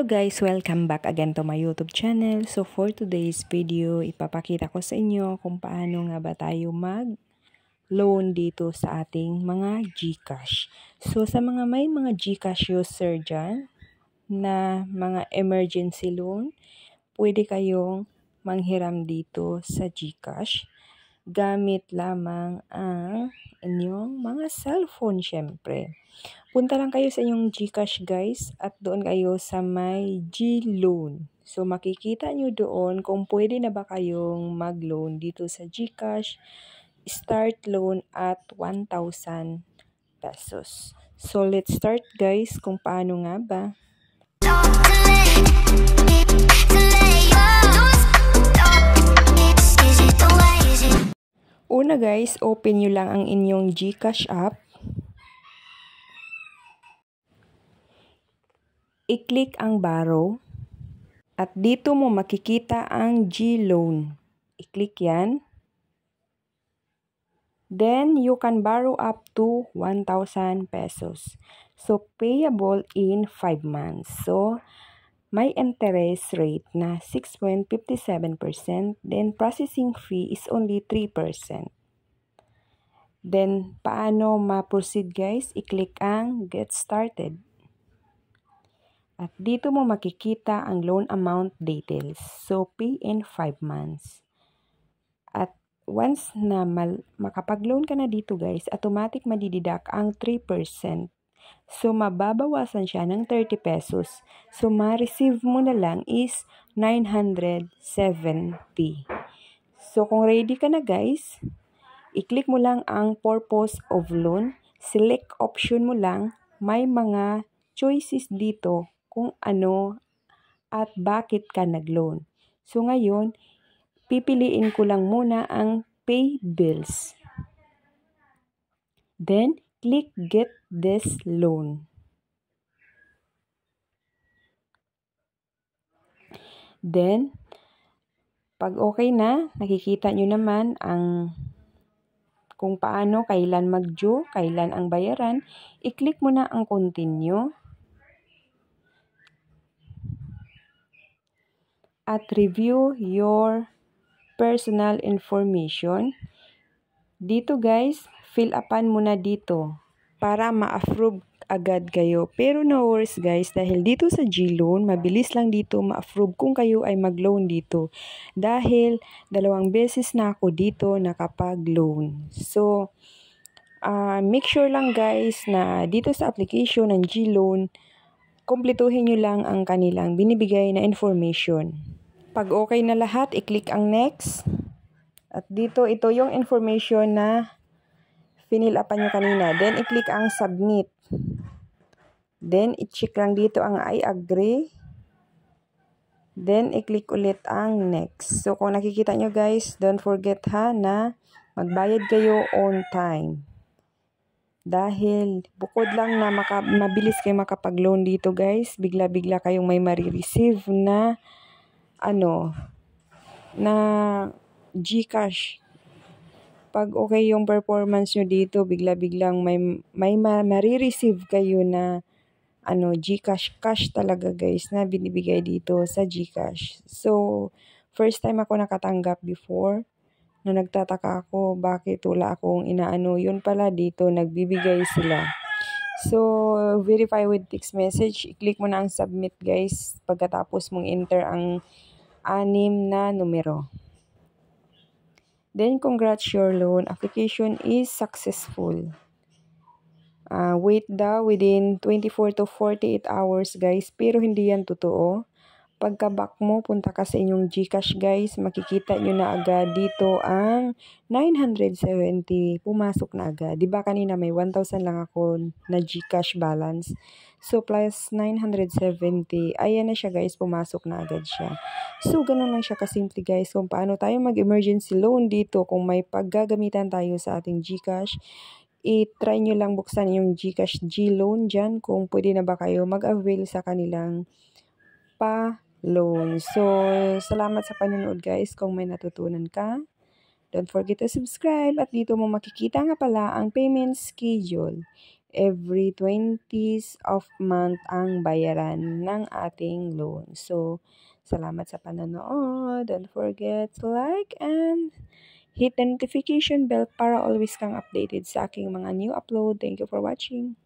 Hello guys! Welcome back again to my YouTube channel. So for today's video, ipapakita ko sa inyo kung paano nga ba tayo mag-loan dito sa ating mga GCash. So sa may mga GCash user dyan na mga emergency loan, pwede kayong manghiram dito sa GCash. Gamit lamang ang inyong mga cellphone syempre. Punta lang kayo sa inyong GCash guys at doon kayo sa may G-Loan. So makikita nyo doon kung pwede na ba kayong mag-loan dito sa GCash. Start loan at 1,000 pesos. So let's start guys kung paano nga ba. Una guys, open nyo lang ang inyong GCash app. I-click ang borrow. At dito mo makikita ang G-Loan. I-click yan. Then, you can borrow up to 1,000 pesos. So, payable in 5 months. So, may interest rate na 6.57%. Then, processing fee is only 3%. Then, paano ma-proceed guys? I-click ang Get Started. At dito mo makikita ang loan amount details. So, pay in 5 months. At once na makapag-loan ka na dito guys, automatic madididak ang 3%. So, mababawasan siya ng 30 pesos. So, ma-receive mo na lang is 970. So, kung ready ka na guys, i-click mo lang ang purpose of loan. Select option mo lang. May mga choices dito kung ano at bakit ka nag-loan. So ngayon, pipiliin ko lang muna ang pay bills. Then, click get this loan. Then, pag okay na, nakikita nyo naman ang kung paano, kailan mag-due, kailan ang bayaran. I-click mo na ang continue. At review your personal information. Dito guys, fill upan mo na dito para ma-approve agad kayo. Pero no worries guys, dahil dito sa G-Loan, mabilis lang dito ma-approve kung kayo ay mag-loan dito. Dahil 2 beses na ako dito nakapag-loan. So, make sure lang guys na dito sa application ng G-Loan, kumpletuhin nyo lang ang kanilang binibigay na information. Pag okay na lahat, i-click ang next. At dito, ito yung information na finil upan nyo kanina. Then, i-click ang submit. Then, i-check lang dito ang I agree. Then, i-click ulit ang next. So, kung nakikita nyo guys, don't forget ha na magbayad kayo on time. Dahil bukod lang na mabilis kayo makapag-loan dito guys, bigla-bigla kayong may marireceive na na GCash. Pag okay yung performance nyo dito, bigla-biglang may marireceive kayo na GCash cash talaga guys na binibigay dito sa GCash. So, first time ako nakatanggap before na nagtataka ako bakit wala akong inaano. Yun pala dito, nagbibigay sila. So, verify with text message. I-click mo na ang submit guys pagkatapos mong enter ang 6 na numero. Then, congrats, your loan application is successful. Wait daw within 24 to 48 hours guys, pero hindi yan totoo. Pagka-back mo, punta ka sa inyong GCash guys, makikita nyo na agad dito ang 970, pumasok na agad. Diba kanina may 1,000 lang ako na GCash balance. So, plus 970, ayan na siya guys, pumasok na agad siya. So, ganun lang siya kasimple guys, kung paano tayo mag-emergency loan dito kung may paggagamitan tayo sa ating GCash. I-try nyo lang buksan yung GCash G-Loan dyan kung pwede na ba kayo mag-avail sa kanilang loan. So, salamat sa panonood guys. Kung may natutunan ka, don't forget to subscribe. At dito mo makikita nga pala ang payment schedule. every 20th of month ang bayaran ng ating loan. So, salamat sa panonood. Don't forget to like and hit the notification bell para always kang updated sa aking mga new upload. Thank you for watching.